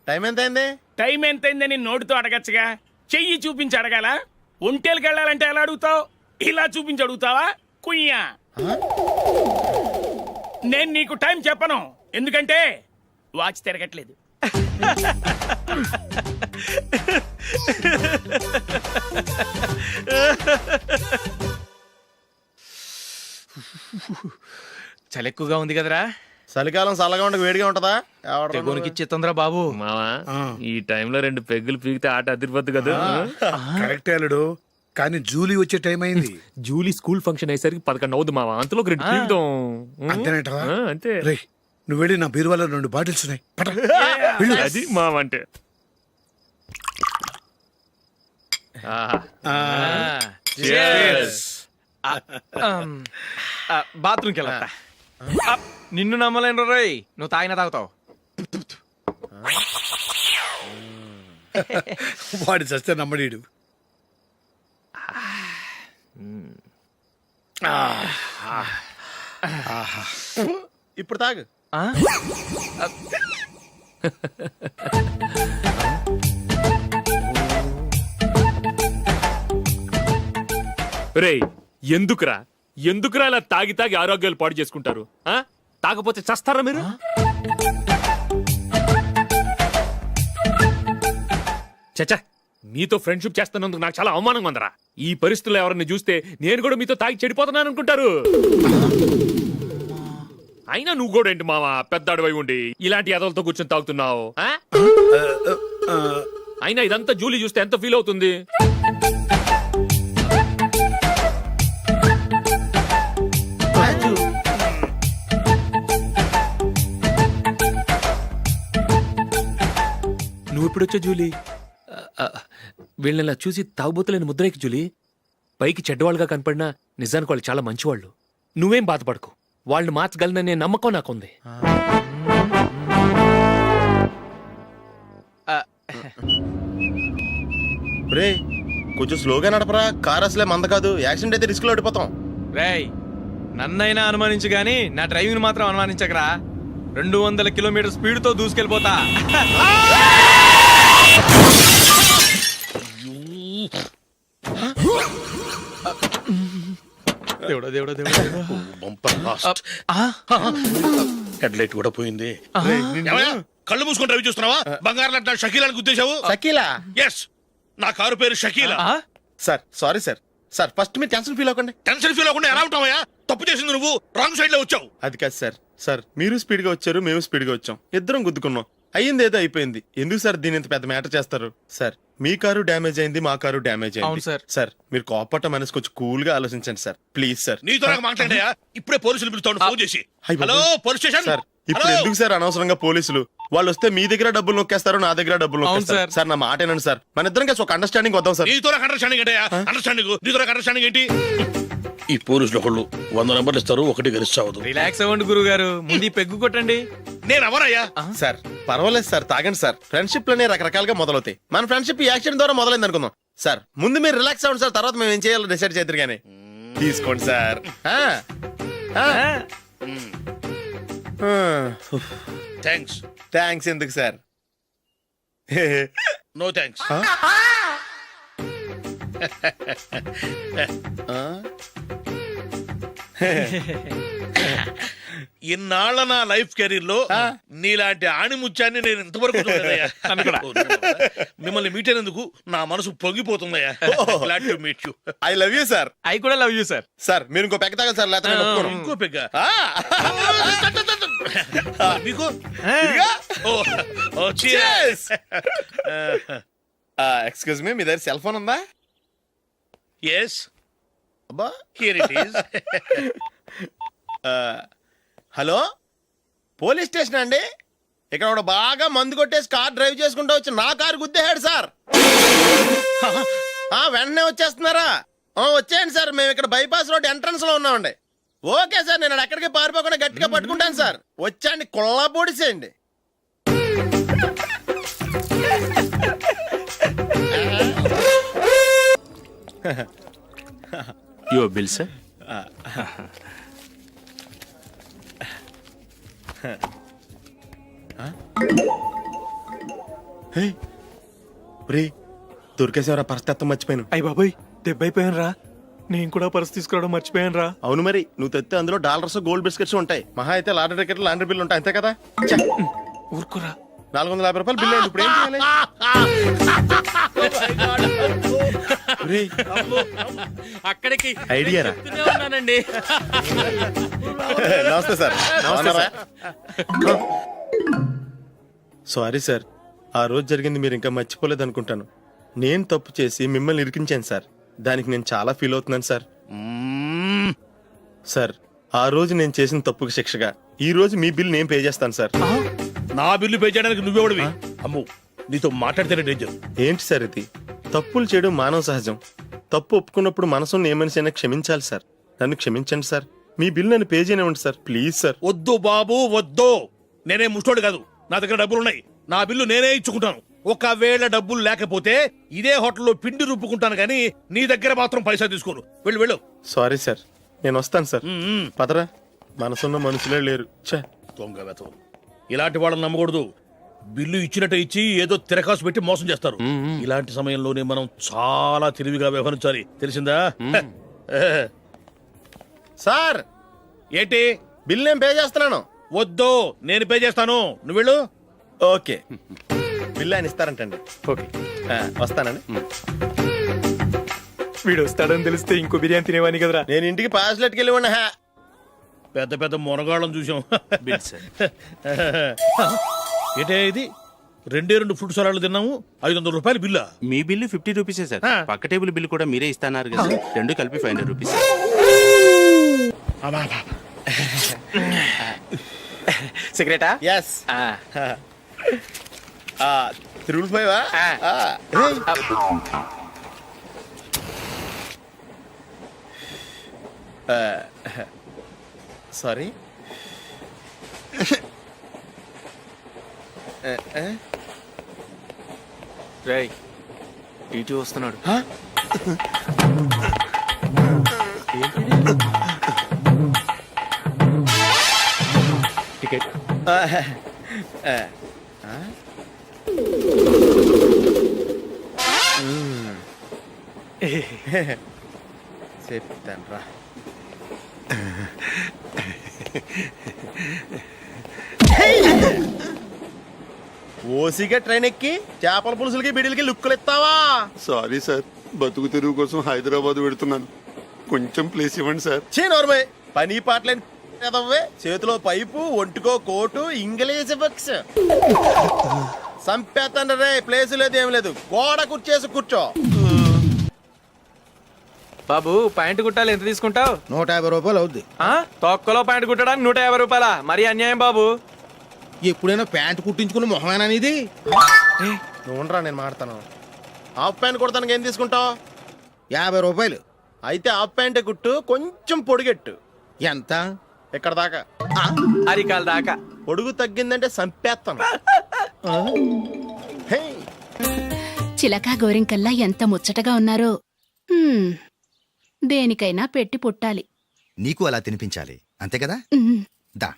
Time ఎంత అయింది? Time ఎంతైందని నోటితో అడగచ్చుగా, చెయ్యి చూపించి అడగాల. ఒంటేలకు వెళ్ళాలంటే ఎలా అడుగుతావు? ఇలా చూపించి అడుగుతావా? కుయ్యా. నేను నీకు టైం చెప్పను, ఎందుకంటే వాచ్ తిరగట్లేదు. చలి ఎక్కువగా ఉంది కదరా. చలికాలం చల్లగా ఉండక వేడిగా ఉంటదా? తెగోనికి ఇచ్చేతుందిరా బాబు. మావా ఈ టైంలో 2 పెగ్గులు పీకితే ఆట అదిరిపోద్దు కదా. కరెక్ట్ అల్లుడు, కానీ జూలీ వచ్చే టైం అయింది. జూలీ స్కూల్ ఫంక్షన్ అయ్యేసరికి 11 అవుద్ది మావా, అంతలో 2 పీకుతాం. అంతేనేటవా? అంతే. రే, నువ్వు వెళ్ళి నా బీరువాలో 2 బాటిల్స్ ఉన్నాయి, పట. అది మావా అంటే. బాత్రూమ్కి వెళ్ళా. నిన్ను నమ్మలేను రోయ్, నువ్వు తాగినా తాగుతావు. వాడి చస్తే నమ్మడీడు. ఇప్పుడు తాగు. రేయ్, ఎందుకురా ఇలా తాగి తాగి ఆరోగ్యాలు పాడు చేసుకుంటారు? తాగపోతే చస్తారా మీరు? చచ్చా, మీతో ఫ్రెండ్షిప్ చేస్తున్నందుకు నాకు చాలా అవమానంగా ఉందరా. ఈ పరిస్థితుల్లో ఎవరిని చూస్తే నేను కూడా మీతో తాగి చెడిపోతున్నాను అనుకుంటారు. అయినా నువ్వు కూడా ఏంటి మావా, పెద్ద అడవై ఉండి ఇలాంటి ఎదలతో కూర్చొని తాగుతున్నావు? అయినా ఇదంతా జూలీ చూస్తే ఎంత ఫీల్ అవుతుంది? నువ్వు ఇప్పుడొచ్చా జూలీ? వీళ్ళని ఇలా చూసి తాగుబోతులేని ముద్రేకి జూలీ. పైకి చెడ్డవాళ్ళుగా కనపడినా నిజానికి వాళ్ళు చాలా మంచివాళ్ళు. నువ్వేం బాధపడకు, వాళ్ళని మార్చగలననే నమ్మకం నాకుంది. రే, కొంచెం స్లోగా నడపరా, కార్ అసలే మంద కాదు. యాక్సిడెంట్ అయితే రిస్క్ లో ఓడిపోతాం. రేయ్, నన్నైనా అనుమానించు గాని నా డ్రైవింగ్ మాత్రం అనుమానించకరా. 200 కిలోమీటర్ స్పీడ్ తో దూసుకెళ్ళిపోతా. దేవుడా దేవుడా దేవుడా, హెడ్ లైట్ కూడా పోయింది. కళ్ళు మూసుకొని రవి చూస్తున్నావా? బంగారం లాంటి షకీలాని గుర్తించావు? షకీలా? ఎస్, నా కారు పేరు Shakeela. Sir sorry sir. Sir first మీరు టెన్షన్ ఫీల్ అవ్వకండి. టెన్షన్ ఫీల్ అవ్వకుండా ఎలా ఉంటావయ్యా? తప్పు చేసింది నువ్వు, రాంగ్ సైడ్ లో వచ్చావు. అది కాదు సార్. సార్ మీరు స్పీడ్ గా వచ్చారు, మేము స్పీడ్ గా వచ్చాం, ఇద్దరం గుద్దుకున్నాం. అయ్యింది ఏదో అయిపోయింది. ఎందుకు సార్ దీని ఇంత పెద్ద మ్యాటర్ చేస్తారు? సార్ మీ కారు డ్యామేజ్ అయింది, మా కారు డ్యామేజ్ అవును అయింది. సార్. సార్ మీరు కోపట్ట మనసు కొంచెం కూల్ గా ఆలోచించండి సార్, ప్లీజ్ సార్. నీతో నాకు మాట్లాడాయా? ఇప్పుడే పోలీసులు పిలుస్తాడు, ఫోన్ చేసి. అయ్ బాబోయ్. Hello police station. సార్ ఇప్పుడు ఎందుకు సార్ అనవసరంగా పోలీసులు? వాళ్ళు వస్తే మీ దగ్గర డబ్బులు నొక్కేస్తారు, నా దగ్గర డబ్బులు అవును నొక్కేస్తారు. సార్. సార్ నా మాట ఏనండి సార్, మన ఇద్దరం కలిసి ఒక అండర్స్టాండింగ్ వద్దాం సార్. నీతో నాకు అండర్స్టాండింగ్ ఏంటయ్యా? అండర్స్టాండింగ్, నీతో నాకు అండర్స్టాండింగ్ ఏంటి? ఈ పోలీసులు ఒకళ్ళు 100 నెంబర్లు ఇస్తారు, ఒకటి గెలిచావదు. రిలాక్స్ అవ్వండి గురువు గారు, ముందు ఈ పెగ్గు కొట్టండి. నేను ఎవరయ్యా? సార్ పర్వాలేదు సార్, తాగండి సార్. ఫ్రెండ్షిప్ లోనే రకరకాలుగా మొదలవుతాయి. మన ఫ్రెండ్షిప్ ఈ యాక్సిడెంట్ ద్వారా మొదలైంది అనుకుందాం. సార్ ముందు మీరు రిలాక్స్ అవ్వండి సార్, తర్వాత మేము ఏం చేయాలో డిసైడ్ చేద్దరు గానీ. తీసుకోండి సార్. థ్యాంక్స్. థ్యాంక్స్ ఎందుకు సార్? No thanks. ఇన్నాళ్ళ నా లైఫ్ కెరీర్ లో నీలాంటి ఆణిముత్యాన్ని నేను ఇంతవరకు చూడలేదయ్యా. మిమ్మల్ని మీట్ అయినందుకు నా మనసు పొంగిపోతుందయ్యా. Glad to meet you. I love you sir. I కూడా లవ్ యూ సార్. సార్ మీరు ఇంకో పెక్క తాగండి సార్, లేకపోతే నేను ఒప్పుకోను. ఇంకో పెగ్గ మీకు? ఎక్స్క్యూజ్ మీ, మీ దగ్గర సెల్ ఫోన్ ఉందా? ఎస్, అబ్బా here it is. Hello, police station అండి. ఇక్కడ ఒకడు బాగా మందు కొట్టేసి కార్ డ్రైవ్ చేసుకుంటూ వచ్చి నా కారు గుద్దేశాడు సార్. వెంటనే వచ్చేస్తున్నారా? వచ్చేయండి సార్, మేము ఇక్కడ బైపాస్ రోడ్ ఎంట్రన్స్ లో ఉన్నామండి. ఓకే సార్, నేను ఎక్కడికి పారిపోకుండా గట్టిగా పట్టుకుంటాను సార్. వచ్చాండి, కుళ్ళ పొడిసేయండి. Your bill sir. రే దొరికేసేవరా పరిస్థితి మర్చిపోయాను. అయ్య బాబాయ్ దెబ్బైపోయాను రా. నేను కూడా పర్స్ తీసుకురావడం మర్చిపోయాను రా. అవును మరి నువ్వు తెస్తే అందులో డాలర్స్ గోల్డ్ బిస్కెట్స్ ఉంటాయి. మహా అయితే లాటరీ టికెట్ లాండ్రీ బిల్లు ఉంటాయి, అంతే కదా. ఊరుకురా. 450 రూపాయలు బిల్లు అయింది. ఇప్పుడు ఏం చేయాలి? రేయ్, అక్కడికి ఐడియా రా. ఉన్నానండి. నమస్తే సార్. సారీ సార్, ఆ రోజు జరిగింది మీరు ఇంకా మర్చిపోలేదు అనుకుంటాను. నేను తప్పు చేసి మిమ్మల్ని ఇరికించాను సార్. దానికి నేను చాలా ఫీల్ అవుతున్నాను సార్. సార్ ఆ రోజు నేను చేసిన తప్పుకి శిక్షగా ఈ రోజు మీ బిల్ నేను పే చేస్తాను సార్. నా బిల్లు పే చేయడానికి నువ్వెవడివి? అమ్ము, నీతో మాట్లాడితేనే డేంజర్. ఏంటి సార్ ఇది? తప్పులు చేయడం మానవ సహజం. తప్పు ఒప్పుకున్నప్పుడు మనసుని ఏ మనిషి అయినా క్షమించాలి సార్. నన్ను క్షమించండి సార్. మీ బిల్ నన్ను పే చేయనివ్వండి సార్, ప్లీజ్ సార్. వద్దు బాబు వద్దు. నేనే ముష్టోడు కాదు, నా దగ్గర డబ్బులున్నాయి. నా బిల్లు నేనే ఇచ్చుకుంటాను. ఒకవేళ డబ్బులు లేకపోతే ఇదే హోటల్లో పిండి రుబ్బుకుంటాను కానీ నీ దగ్గర మాత్రం పైసా తీసుకోను. వెళ్ళు వెళ్ళు. సారీ సార్, నేను వస్తాను సార్. పదరా, మనసున్న మనుషులే లేరు. ఛే, దొంగ వెతవు. ఇలాంటి వాళ్ళని నమ్మకూడదు. బిల్లు ఇచ్చినట్టు ఇచ్చి ఏదో తిరకాసు పెట్టి మోసం చేస్తారు. ఇలాంటి సమయంలోనే మనం చాలా తెలివిగా వ్యవహరించాలి, తెలిసిందా? సార్ ఏంటి? బిల్ నేను పే చేస్తున్నాను. వద్దు, నేను పే చేస్తాను. నువ్వు వెళ్ళు. ఓకే, బిల్ ఆయన ఇస్తారంటండి. ఓకే, వస్తానండి. వీడు వస్తాడని తెలిస్తే ఇంకో బిర్యానీ తినేవాని కదరా. నేను ఇంటికి పాస్లెట్కి వెళ్ళి ఉన్నా. పెద్ద పెద్ద మునగాళ్ళం చూసాం. ఏంటే ఇది? 2 ఫ్రూట్ సలాడ్లు తిన్నాము, 500 రూపాయలు బిల్లా? మీ బిల్లు 50 రూపీసే సార్. పక్క టేబుల్ బిల్లు కూడా మీరే ఇస్తాన్నారు కదా, రెండు కలిపి 500 రూపీస్. సిగరెటా? ఎస్. 355 సారీ. రేయ్, టీటీ వస్తున్నాడు. టికెట్. చెప్తాను రా. ఓసిగా ట్రైన్ ఎక్కి చేపల పులుసులకి బిడిలకి లుక్కులు ఇస్తావా? సారీ సార్, బతుకు తెరువు కోసం హైదరాబాద్ పెడుతున్నాను. కొంచెం ప్లేస్ ఇవ్వండి సార్. నోర్మే, పని పాటలేని కదవ్వే. చేతిలో పైపు, ఒంటికో కోటు, ఇంగ్లీష్ బుక్స్. సంపేతండ్రి రే, ప్లేస్ లేదు ఏం లేదు. గోడ కుర్చేసి కూర్చో. బాబు ప్యాంటు కుట్టాలి, ఎంత తీసుకుంటావు? 150 రూపాయలు అవుద్ది. తొక్కలో ప్యాంటు కుట్టడానికి 150 రూపాయలా? మరి అన్యాయం బాబు. ఎప్పుడైనా ప్యాంట్ కుట్టించుకున్న మొహమేనా ఇది? నువ్వురా, నేను మాడతాను. హాఫ్ ప్యాంట్ కుడతానికి ఏం తీసుకుంటావు? 50 రూపాయలు. అయితే హాఫ్ ప్యాంటే కుట్టు, కొంచెం పొడిగెట్టు. ఎంత? ఇక్కడ దాకా. అరికాల దాకా. పొడుగు తగ్గిందంటే సంపేస్తాను. హే, చిలకా గోరింకల్లా ఎంత ముచ్చటగా ఉన్నారో. హ్మ్, దేనికైనా పెట్టి పుట్టాలి. నీకు అలా తినిపించాలి, అంతే కదా? ఉమ్. దా.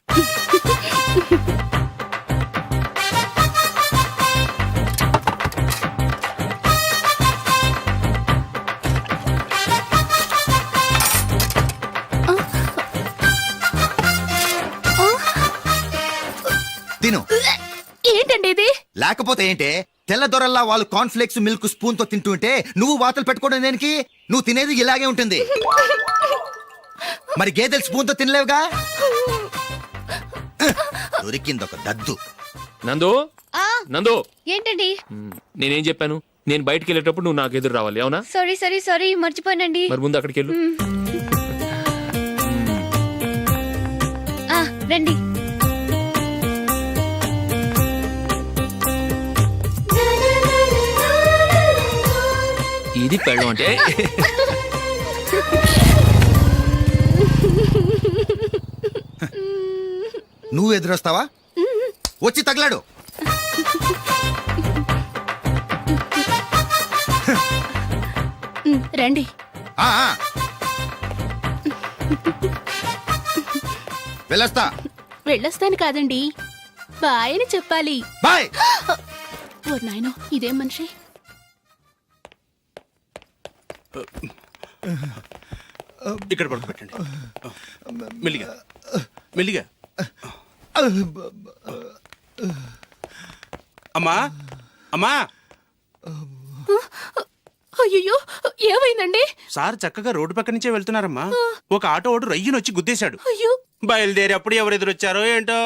తిను. ఏంటండి ఇది? లేకపోతే ఏంటే? తెల్లదొరల్లా వాళ్ళు కార్న్ఫ్లేక్స్ మిల్క్ స్పూన్ తో తింటుంటే నువ్వు వాతలు పెట్టుకోవడం దేనికి? నువ్వు తినేది ఇలాగే ఉంటుంది. మరి గేదెలు స్పూన్ తో తినలేవుగా. దొరికిందొక దద్దు. నందు, నందు, ఏంటండి? నేనేం చెప్పాను? నేను బయటికి వెళ్ళేటప్పుడు నువ్వు నాకు ఎదురు రావాలి, అవునా? సారీ మర్చిపోయానండి. మరి ముందు అక్కడికి వెళ్ళు. రండి. ఇది పెళ్ళం అంటే. నువ్వు ఎదురొస్తావా? వచ్చి తగలాడు. రండి. ఆ, ఆ. వెళ్ళొస్తా. వెళ్ళొస్తాను కాదండి, బాయ్ అని చెప్పాలి. బాయ్. ఓ నాయనో ఇదేం మనిషి. ఇక్కడ పడుకోబెట్టండి. మెల్లిగా మెల్లిగా. అమ్మా అమ్మా, అయ్యో ఏమైందండి? సార్ చక్కగా రోడ్డు పక్క నుంచే వెళ్తున్నారమ్మా. ఒక ఆటో ఓడు రయ్యను వచ్చి గుద్దేశాడు. అయ్యో బయలుదేరి అప్పుడు ఎవరు ఎదురొచ్చారో ఏంటో.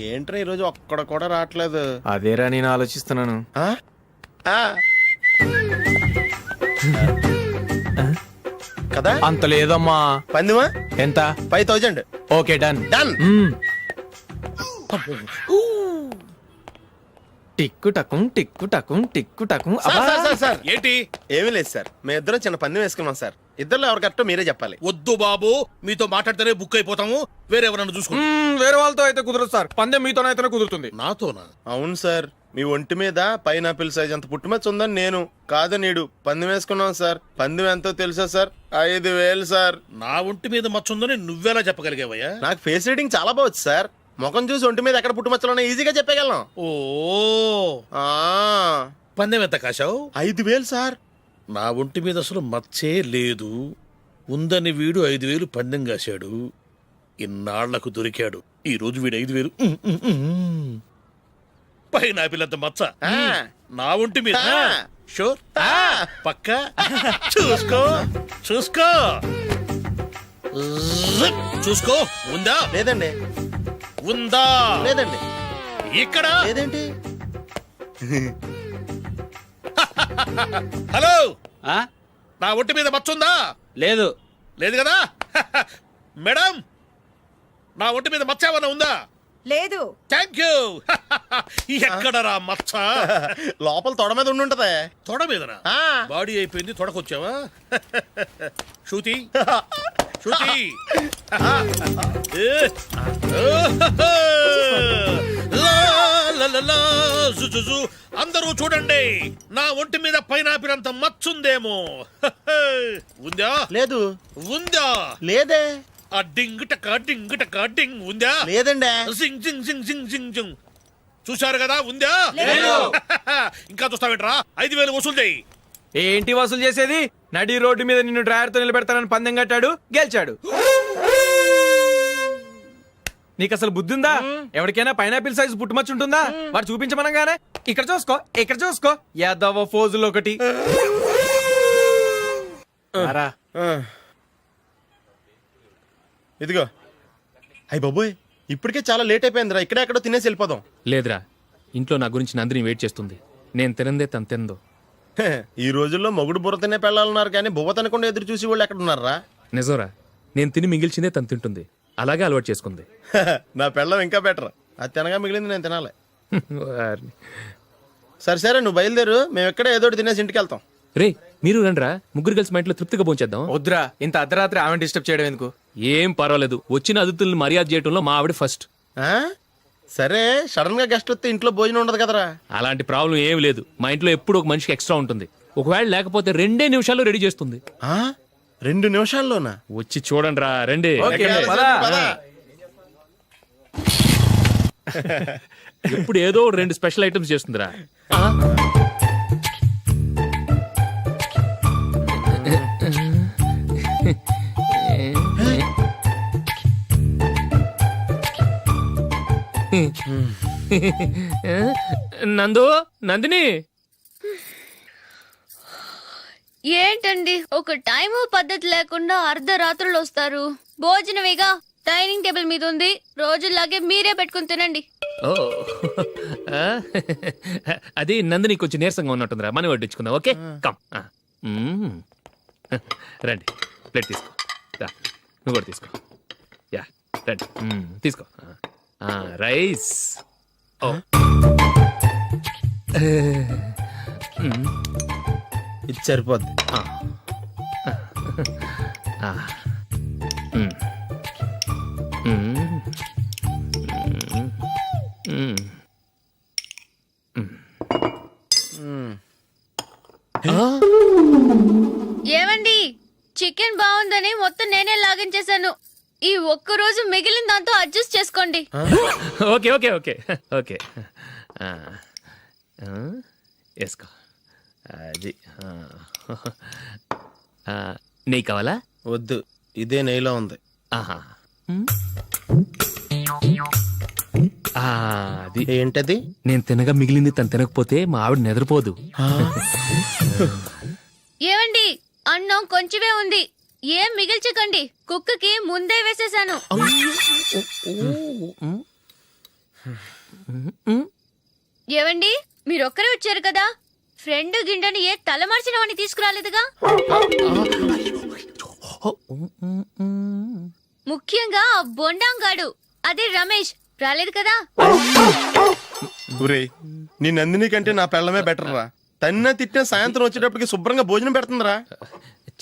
ఏంట్రా ఈరోజు ఒక్కడ కూడా రావట్లేదు. అదేరా నేను ఆలోచిస్తున్నాను. ఆ? ఆ. కదా అంత లేదమ్మా. పందిమా ఎంత? 5000. Okay done. డన్. టిక్కు టకుం టిక్కు టకుం టిక్కు టకుం. సార్ ఏంటి? ఏమీ లేదు సార్, మేము ఇద్దరం చిన్న పందెం వేసుకున్నాం సార్. ఇద్దరు ఎవరు కరెక్టో మీరే చెప్పాలి. వద్దు బాబు, మీతో మాట్లాడితేనే బుక్ అయిపోతాము. వేరెవరన్నా చూసుకోండి. వేరే వాళ్ళతో అయితే కుదరదు సార్, పందెం మీతోనైతేనే కుదురుతుంది. నాతోనా? అవును సార్, మీ ఒంటి మీద పైనాపిల్ సైజ్ అంత పుట్టుమచ్చ ఉందని నేను కాదు నీడు పందెం వేసుకున్నాం సార్. పందెం ఎంతో తెలుసా సార్? 5000 సార్. నా ఒంటి మీద మచ్చ ఉందని నువ్వెలా చెప్పగలిగావయ్యా? నాకు ఫేస్ రీడింగ్ చాలా బాగుంది సార్. ముఖం చూసి ఒంటి మీద ఎక్కడ పుట్టుమచ్చలో ఈజీగా చెప్పగలను. ఓ, ఆ, పందెం ఎంత కాశావు? 5000 సార్. నా ఒంటి మీద అసలు మచ్చే లేదు. ఉందని వీడు 5000 పందెం కాశాడు. ఇన్నాళ్లకు దొరికాడు. ఈ రోజు వీడు 5000. పైన పిల్లంత మచ్చ ఆ. నా ఒంటి మీద. ఆ. షూర్? ఆ. పక్క చూసుకో చూసుకో జిప్. చూసుకో. ఉందా? లేదండి. ఉందా? లేదండి. ఇక్కడ లేదేంటి? హలో, ఆ? నా ఒంటి మీద మచ్చ ఉందా? లేదు. లేదు కదా? మేడం, నా ఒంటి మీద మచ్చ ఏమన్నా ఉందా? లేదు. Thank you. ఎక్కడరా మచ్చ? లోపల తొడ మీద ఉండుంటదే. తొడ మీదనా? ఆ. బాడీ అయిపోయింది, తొడకొచ్చావా? శృతి శృతి. లా, లా, లా, లా, జు, జు, జు. అందరూ చూడండి, నా ఒంటి మీద పైనాపిల్ అంత మచ్చుందేమో. ఉందా? లేదు. ఉందా? లేదే. ఆ డింగ్ టక డింగ్ టక డింగ్ ఉందా? లేదండి. జింగ్ జింగ్ జింగ్ జింగ్ జింగ్ జింగ్. చూశారు కదా? ఉందా? ఇంకా చూస్తావేంట్రా? 5000 వసూలు చేయి. ఏంటి వసూలు చేసేది? నడి రోడ్డు మీద నిన్ను డ్రైవర్తో నిలబెడతానని పందెం కట్టాడు, గెలిచాడు. నీకు అసలు బుద్ధి ఉందా? ఎవరికైనా పైనాపిల్ సైజ్ పుట్టుమచ్చు ఉంటుందా? వాడు చూపించమనగానే ఇక్కడ చూసుకో, ఇక్కడ చూసుకో, యాదవ ఫోజులు ఒకటి. రా. ఇదిగో. అయ్య బాబోయ్, ఇప్పటికే చాలా లేట్ అయిపోయిందిరా. ఇక్కడే ఎక్కడో తినేసి వెళ్ళిపోదాం. లేదురా, ఇంట్లో నా గురించి నందిని వెయిట్ చేస్తుంది. నేను తినందే తను తిందో. ఈ రోజుల్లో మొగుడు బుర్ర తినే పెళ్ళాలన్నారు కానీ బువ్వ తినకుండా ఎదురు చూసి వాళ్ళు ఎక్కడ ఉన్నారా? నిజంరా, నేను తిని మిగిల్చిందే తను తింటుంది. అలాగే అలవాటు చేసుకుంది. నా పెళ్ళం ఇంకా బెటర్. అది తినగా మిగిలింది నేను తినాలి. వారిని. సరే నువ్వు బయలుదేరు, మేము ఎక్కడే ఏదో ఒకటి తినేసి ఇంటికి వెళ్తాం. రే మీరు రండ్రా, ముగ్గురు కలిసి మా ఇంట్లో తృప్తిగా పోంచేద్దాం. వద్దురా, ఇంత అర్ధరాత్రి ఆమె డిస్టర్బ్ చేయడం ఎందుకు? ఏం పర్వాలేదు, వచ్చిన అతిథుల్ని మర్యాద చేయడంలో మా ఆవిడ ఫస్ట్. ఆ? సరే, సడన్ గా గెస్ట్ వస్తే ఇంట్లో భోజనం ఉండదు కదరా. అలాంటి ప్రాబ్లం ఏం లేదు. మా ఇంట్లో ఎప్పుడు ఒక మనిషికి ఎక్స్ట్రా ఉంటుంది. ఒకవేళ లేకపోతే 2 నిమిషాల్లో రెడీ చేస్తుంది. ఆ? 2 నిమిషాల్లోనా? వచ్చి చూడండి రా, రండి. ఓకే, ఎక్కడ? పద. పద. ఇప్పుడు ఏదో 2 స్పెషల్ ఐటమ్స్ చేస్తుందిరా. నందు, నందిని. ఏంటండి ఒక టైము పద్ధతి లేకుండా అర్ధరాత్రులు వస్తారు? భోజనమేగా డైనింగ్ టేబుల్ మీద ఉంది. రోజుల్లాగే మీరే పెట్టుకుని తినండి. ఓ, అది నందిని కొంచెం నీరసంగా ఉన్నట్టుందిరా. మనీ వడ్డించుకుందాం. Okay, come. రండి, ప్లేట్ తీసుకో. రా, నువ్వు కూడా తీసుకో. యా, రండి, తీసుకో. రైస్. ఓ, ఇది సరిపోద్ది. ఏమండి, చికెన్ బాగుందని మొత్తం నేనే లాగించేశాను. ఈ ఒక్క రోజు మిగిలిన దాంతో అడ్జస్ట్ చేసుకోండి. ఓకే ఓకే ఓకే ఓకే వేసుకో అది నెయ్యి కావాలా? వద్దు, ఇదే నెయ్యిలో ఉంది. ఆహా ఆ, అది ఏంటది? నేను తినగా మిగిలింది తను తినకపోతే మా ఆవిడ నిద్రపోదు. ఏమండి, అన్నం కొంచెమే ఉంది, ఏం మిగిల్చకండి. కుక్కకి ముందే వేసేసాను. ఏవండి, మీరొక్కరే వచ్చారు కదా, ఫ్రెండ్ గిండెని ఏ తలమార్చిన వాడిని తీసుకురాలేదుగా? ముఖ్యంగా ఆ బొండాంగాడు, అదే రమేష్, రాలేదు కదా? ఒరేయ్, నీ నందిని కంటే నా పెళ్ళమే బెటర్ రా. తన్న తిట్టిన సాయంత్రం వచ్చేటప్పటికి శుభ్రంగా భోజనం పెడుతుందిరా.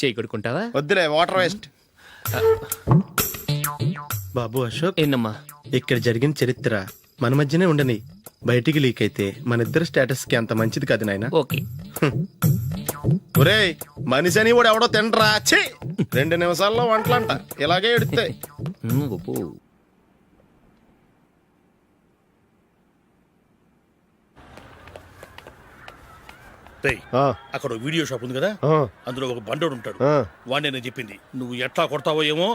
చేయి కొడుకుంటావా? వద్దులే, వాటర్ వేస్ట్. బాబు అశోక్, ఏంటమ్మా? ఇక్కడ జరిగిన చరిత్ర మన మధ్యనే ఉండని, బయటికి లీక్ అయితే మన ఇద్దరు స్టేటస్ కి అంత మంచిది కాదు నాయన. ఓకే. ఒరేయ్, మనిషి అని కూడా ఎవడో తినరా. ఛీ, 2 నిమిషాల్లో వంటలంట ఇలాగే ఎడుతాయి. రేయ్, అక్కడ ఓ వీడియో షాప్ ఉంది కదా, అందులో ఒక బండోడు ఉంటాడు. వాడిని నేను చెప్పింది, నువ్వు ఎట్లా కొడతావో ఏమో,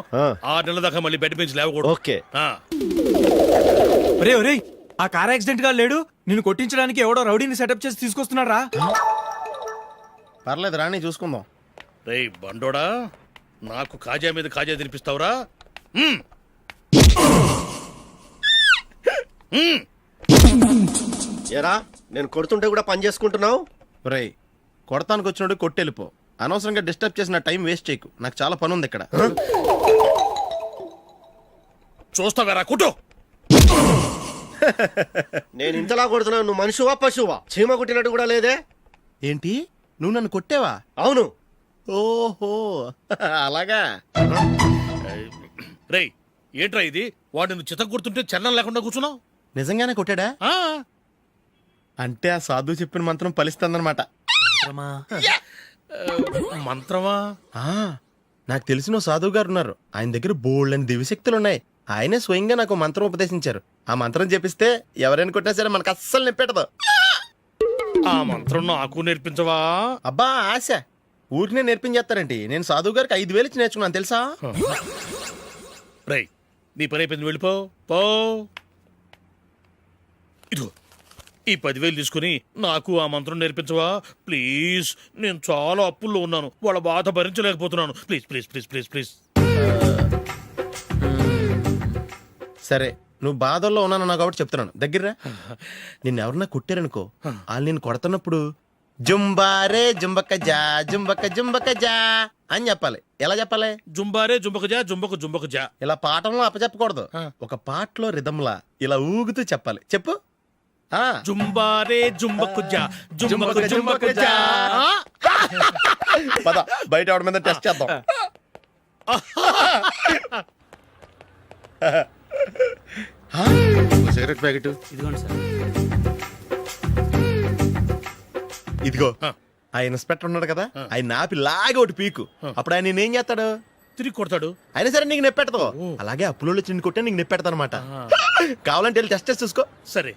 6 నెలల దాకా మళ్ళీ బెడ్ పెంచి లేవకూడదు. ఓకే. ఒరే ఒరే, ఆ కార్ యాక్సిడెంట్ గా లేడు, నిన్ను కొట్టించడానికి ఎవడో రౌడీని సెటప్ చేసి తీసుకొస్తున్నాడు రా. పర్లేదు రాని, చూసుకుందాం. రేయ్ బండోడా, నాకు కాజా మీద కాజా తినిపిస్తావురా? ఎరా, నేను కొడుతుంటే కూడా పని చేసుకుంటున్నావు? ఒరేయ్, కొడతానికి వచ్చినోడు కొట్టెళ్ళిపో. అనవసరంగా డిస్టర్బ్ చేసిన టైం వేస్ట్ చేయకు, నాకు చాలా పని ఉంది ఇక్కడ. చూస్తావేరా కుట్టు. నేను ఇంతలా కొడుతున్నావు, నువ్వు మనిషివా పశువా? చీమ కుట్టినట్టు కూడా లేదే. ఏంటి, నువ్వు నన్ను కొట్టేవా? అవును. ఓహో, అలాగా. రేయ్, ఏంట్రా ఇది? వాడు నువ్వు చిత్త కొడుతుంటే చలనం లేకుండా కూర్చున్నావు. నిజంగానే కొట్టాడా? అంటే ఆ సాధువు చెప్పిన మంత్రం ఫలిస్తుందన్నమాట. మంత్రమా? నాకు తెలిసిన ఓ సాధువు గారు ఉన్నారు. ఆయన దగ్గర బోల్డని దివ్యశక్తులు ఉన్నాయి. ఆయనే స్వయంగా నాకు మంత్రం ఉపదేశించారు. ఆ మంత్రం చెప్పిస్తే ఎవరైనా కొట్టినా సరే మనకు అస్సలు నిప్పెట్టదు. ఆ మంత్రం నాకు నేర్పించవా? అబ్బా ఆశ, ఊరినే నేర్పించేస్తారండి. నేను సాధువు గారికి 5,000 ఇచ్చి నేర్చుకున్నాను తెలుసా? రేయ్, నీ పని అయిపోయింది, వెళ్ళిపో. పో. ఇదిగో ఈ 10,000 తీసుకుని నాకు ఆ మంత్రం నేర్పించవా ప్లీజ్? నేను చాలా అప్పుల్లో ఉన్నాను, వాళ్ళ బాధ భరించలేకపోతున్నాను. Please please please please please. సరే, నువ్వు బాధల్లో ఉన్నాను నాకు కాబట్టి చెప్తున్నాను. దగ్గర నిన్ను ఎవరన్నా కొట్టారనుకో, వాళ్ళు నేను కొడుతున్నప్పుడు జుంబారే జుంబక జా జుంబక జుంబక జా అని చెప్పాలి. ఎలా చెప్పాలి? జుంబారే జుంబక జా జుంబకు జుంబకు జా. ఇలా పాఠంలో అప్పచెప్పకూడదు, ఒక పాటలో రిధంలా ఇలా ఊగుతూ చెప్పాలి. చెప్పు. జుంబారే జుంబకు జా జుంబకు జుంబకు జా. పద, బయట ఎవరి మీద టెస్ట్ చేద్దాం. సిగరెట్ ప్యాకెట్ ఇదిగో. ఆ ఇన్స్పెక్టర్ ఉన్నాడు కదా, ఆయన నాపి లాగే ఒకటి పీకు. అప్పుడు ఆయన నేనేం చేస్తాడు? తిరిగి కొడతాడు. అయినా సరే నీకు నెప్పెడతావు. అలాగే అప్పులో చిన్న కొట్టే నీకు నెప్పెడతా అనమాట. కావాలంటే వెళ్ళి టెస్ట్ చేసి చూసుకో. సరే.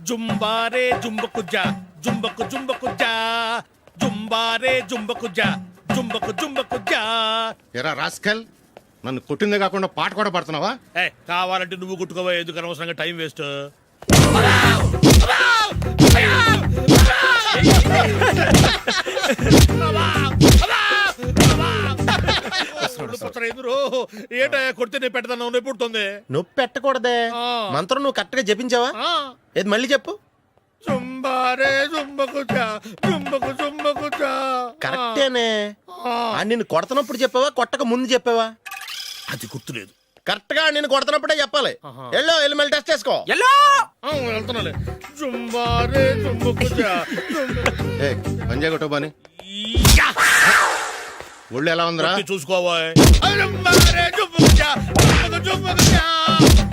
జుంబారే జుంబకు జా జుంబకు జుంబకు జా జుంబారే జుంబకు జా జుంబకు జుంబకు జా. ఎరా రాస్కల్, నన్ను కొట్టిందే కాకుండా పాట కూడా పడుతున్నావా? కావాలంటే నువ్వు కుట్టుకోవా, ఎందుకు అనవసరంగా టైం వేస్ట్. ఏంటో కొడితే నేను పెడతాను, నొప్పి పుడుతుంది. నొప్పి పెట్టకూడదే. మంత్రం నువ్వు కరెక్ట్ గా జపించావా? ఏది మళ్ళీ చెప్పు. జుంబారే జుంబకు జా జుంబకు జుంబకు జా. కరెక్టేనే. నిన్ను కొడుతున్నప్పుడు చెప్పావా, కొట్టక ముందు చెప్పావా? అది గుర్తులేదు. కరెక్ట్ గా నేను కొడుతున్నప్పుడే చెప్పాలి. వెళ్ళి మళ్ళీ టెస్ట్ చేసుకో. వెళ్తున్నాలే. జుంబారే జుంబకు జా. పంజాయ్ కొట్టబాని ఒళ్ళు ఎలా ఉందిరా చూసుకోవా. జుంబారే జుంబకు జా జుంబకు జుంబకు జా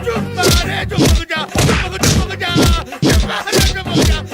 జుంబారే జుంబకు జా జుంబకు జుంబకు జా జుంబారే జుంబకు యా